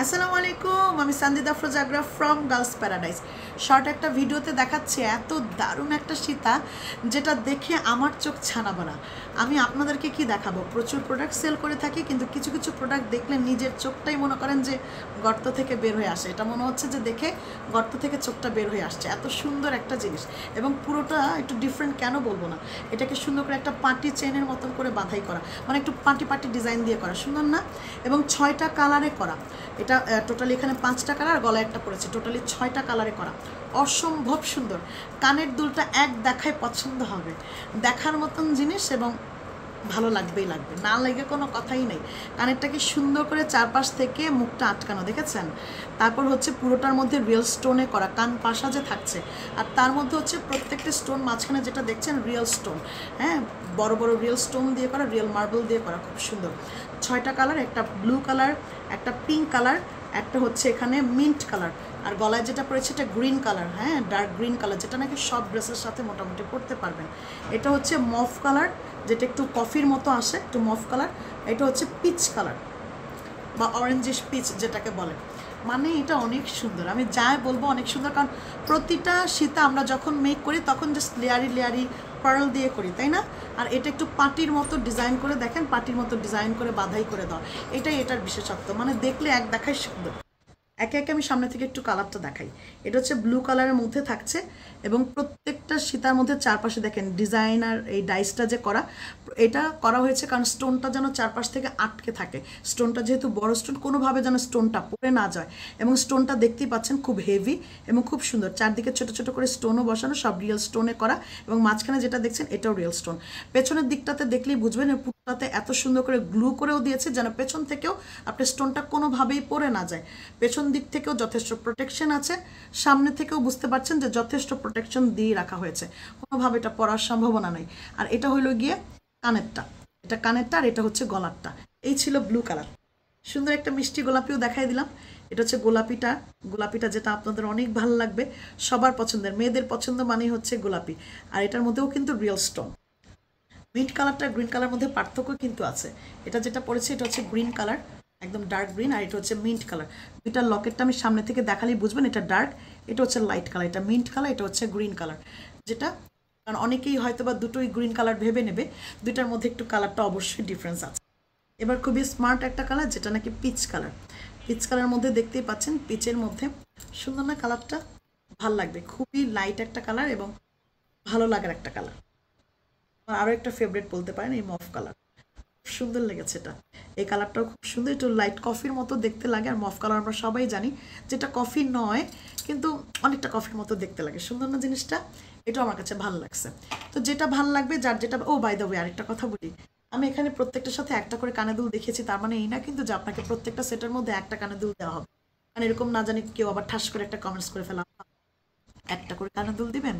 আসসালামু আলাইকুম, আমি Sanjida Afroza from girls paradise. Short একটা ভিডিওতে দেখাচ্ছে এত দারুণ একটা সীতা, যেটা দেখে আমার চোখ ছানা বড়া। আমি আপনাদেরকে কি দেখাবো, প্রচুর প্রোডাক্ট সেল করে থাকি, কিন্তু কিছু কিছু প্রোডাক্ট দেখলে নিজের চোখটাই মনে করেন যে গর্ত থেকে বের হয়ে আসে। এটা মনে হচ্ছে যে দেখে গর্ত থেকে চোখটা বের হয়ে আসছে, এত সুন্দর একটা জিনিস। এবং পুরোটা একটু ডিফারেন্ট, কেন বলবো না, এটাকে সুন্দর করে একটা পাটি চেনের মতন করে বাঁধাই করা, মানে একটু পাটি পাটি ডিজাইন দিয়ে করা, সুন্দর না? এবং 6টা কালারে করা। এটা টোটালি এখানে 5টা কালার, গলায় একটা পড়েছে, টোটালি 6টা কালারে করা, অসম্ভব সুন্দর। কানের দুলটা এক দেখায় পছন্দ হবে, দেখার মতন জিনিস, এবং ভালো লাগবেই লাগবে, না লাগে কোনো কথাই নেই। কানেরটাকে সুন্দর করে চারপাশ থেকে মুখটা আটকানো, দেখেছেন? তারপর হচ্ছে পুরোটার মধ্যে রিয়েল স্টোনে করা, কান পাশা যে থাকছে, আর তার মধ্যে হচ্ছে প্রত্যেকটা স্টোন মাঝখানে যেটা দেখছেন রিয়েল স্টোন, হ্যাঁ, বড় বড় রিয়েল স্টোন দিয়ে করা, রিয়েল মার্বেল দিয়ে করা, খুব সুন্দর। 6টা কালার, একটা ব্লু কালার, একটা পিঙ্ক কালার, একটা হচ্ছে এখানে মিন্ট কালার, আর গলায় যেটা পড়েছে এটা গ্রিন কালার, হ্যাঁ, ডার্ক গ্রিন কালার, যেটা নাকি সব ড্রেসের সাথে মোটামুটি পরতে পারবেন। এটা হচ্ছে মফ কালার, যেটা একটু কফির মতো আসে, একটু মফ কালার। এটা হচ্ছে পিচ কালার বা অরেঞ্জিশ পিচ যেটাকে বলে, মানে এটা অনেক সুন্দর। আমি যাই বলবো অনেক সুন্দর, কারণ প্রতিটা সীতা আমরা যখন মেক করি তখন জাস্ট লেয়ারি লেয়ারি পার্ল দিয়ে করি, তাই না? আর এটা একটু পাটির মতো ডিজাইন করে, দেখেন, পাটির মতো ডিজাইন করে বাধাই করে দাও, এটাই এটার বিশেষত্ব, মানে দেখলে এক দেখায় সুন্দর। একে একে আমি সামনে থেকে একটু কালারটা দেখাই। এটা হচ্ছে ব্লু কালারের মধ্যে থাকছে, এবং প্রত্যেকটা সীতার মধ্যে চারপাশে দেখেন ডিজাইন, আর এই ডাইসটা যে করা, এটা করা হয়েছে কারণ স্টোনটা যেন চারপাশ থেকে আটকে থাকে। স্টোনটা যেহেতু বড় স্টোন, কোনোভাবে যেন স্টোনটা পড়ে না যায়। এবং স্টোনটা দেখতেই পাচ্ছেন খুব হেভি এবং খুব সুন্দর, চারদিকে ছোট ছোট করে স্টোনও বসানো, সব রিয়েল স্টোনে করা, এবং মাঝখানে যেটা দেখছেন এটাও রিয়েল স্টোন। পেছনের দিকটাতে দেখলেই বুঝবেন, পুরোটাতে এত সুন্দর করে গ্লু করেও দিয়েছে যেন পেছন থেকেও আপনার স্টোনটা কোনোভাবেই পড়ে না যায়। পেছন দিক থেকেও যথেষ্ট প্রোটেকশন আছে, সামনে থেকেও বুঝতে পারছেন যে যথেষ্ট প্রোটেকশন দিয়ে রাখা হয়েছে, কোনোভাবে এটা পড়ার সম্ভাবনা নেই। আর এটা হলো গিয়ে কানেরটা, এটা কানেরটা, আর এটা হচ্ছে গলারটা। এই ছিল ব্লু কালার। সুন্দর একটা মিষ্টি গোলাপিও দেখাই দিলাম। এটা হচ্ছে গোলাপিটা, গোলাপিটা যেটা আপনাদের অনেক ভালো লাগবে, সবার পছন্দের, মেয়েদের পছন্দ মানেই হচ্ছে গোলাপি। আর এটার মধ্যেও কিন্তু রিয়েল স্টোন। মিন্ট কালারটা গ্রিন কালার মধ্যে পার্থক্য কিন্তু আছে। এটা যেটা পড়েছে এটা হচ্ছে গ্রিন কালার, একদম ডার্ক গ্রিন, আর এটা হচ্ছে মিন্ট কালার। দুইটার লকেটটা আমি সামনে থেকে দেখালেই বুঝবেন এটা ডার্ক, এটা হচ্ছে লাইট কালার, এটা মিন্ট কালার, এটা হচ্ছে গ্রিন কালার। যেটা, কারণ অনেকেই হয়তো বা দুটোই গ্রিন কালার ভেবে নেবে, দুইটার মধ্যে একটু কালারটা অবশ্যই ডিফারেন্স আছে। এবার খুবই স্মার্ট একটা কালার, যেটা নাকি পিচ কালার। পিচ কালার মধ্যে দেখতেই পাচ্ছেন, পিচের মধ্যে সুন্দর না কালারটা? ভাল লাগবে, খুবই লাইট একটা কালার এবং ভালো লাগার একটা কালার। আরও একটা ফেভারিট বলতে পারেন এই মফ কালার, খুব সুন্দর লেগেছে এটা। এই কালারটাও খুব সুন্দর, একটু লাইট কফির মতো দেখতে লাগে। আর মফ কালার আমরা সবাই জানি যেটা কফি নয়, কিন্তু অনেকটা কফির মতো দেখতে লাগে, সুন্দর না জিনিসটা? এটাও আমার কাছে ভালো লাগছে। তো যেটা ভালো লাগবে, যার যেটা। ও বাই দ্য ওয়ে, আরেকটা কথা বলি, আমি এখানে প্রত্যেকটার সাথে একটা করে কানে দুল দেখিয়েছি, তার মানে এই না কিন্তু যে আপনাকে প্রত্যেকটা সেটের মধ্যে একটা কানে দুল দেওয়া হবে, মানে এরকম না জানি কেউ আবার ঠাস করে একটা কমেন্টস করে ফেলা, একটা করে কানে দুল দিবেন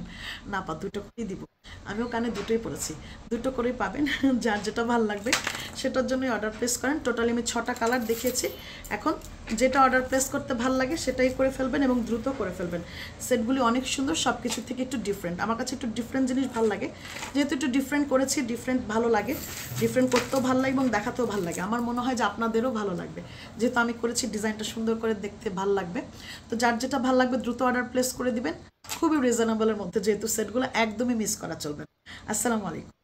না, পা দুটো করেই দিব। আমিও কানে দুটোই পড়েছি, দুটো করেই পাবেন, যার যেটা ভালো লাগবে সেটার জন্যই অর্ডার প্লেস করেন। টোটালি আমি 6টা কালার দেখিয়েছি, এখন যেটা অর্ডার প্লেস করতে ভালো লাগে সেটাই করে ফেলবেন এবং দ্রুত করে ফেলবেন। সেটগুলি অনেক সুন্দর, সব কিছু থেকে একটু ডিফারেন্ট, আমার কাছে একটু ডিফারেন্ট জিনিস ভালো লাগে, যেহেতু একটু ডিফারেন্ট করেছি, ডিফারেন্ট ভালো লাগে, ডিফারেন্ট করতেও ভালো লাগে এবং দেখাতেও ভালো লাগে। আমার মনে হয় যে আপনাদেরও ভালো লাগবে, যেহেতু আমি করেছি, ডিজাইনটা সুন্দর করে দেখতে ভালো লাগবে। তো যার যেটা ভালো লাগবে দ্রুত অর্ডার প্লেস করে দিবেন, খুবই রিজনেবলের মধ্যে, যেহেতু সেটগুলো একদমই মিস করা চলবে। আসসালামু আলাইকুম।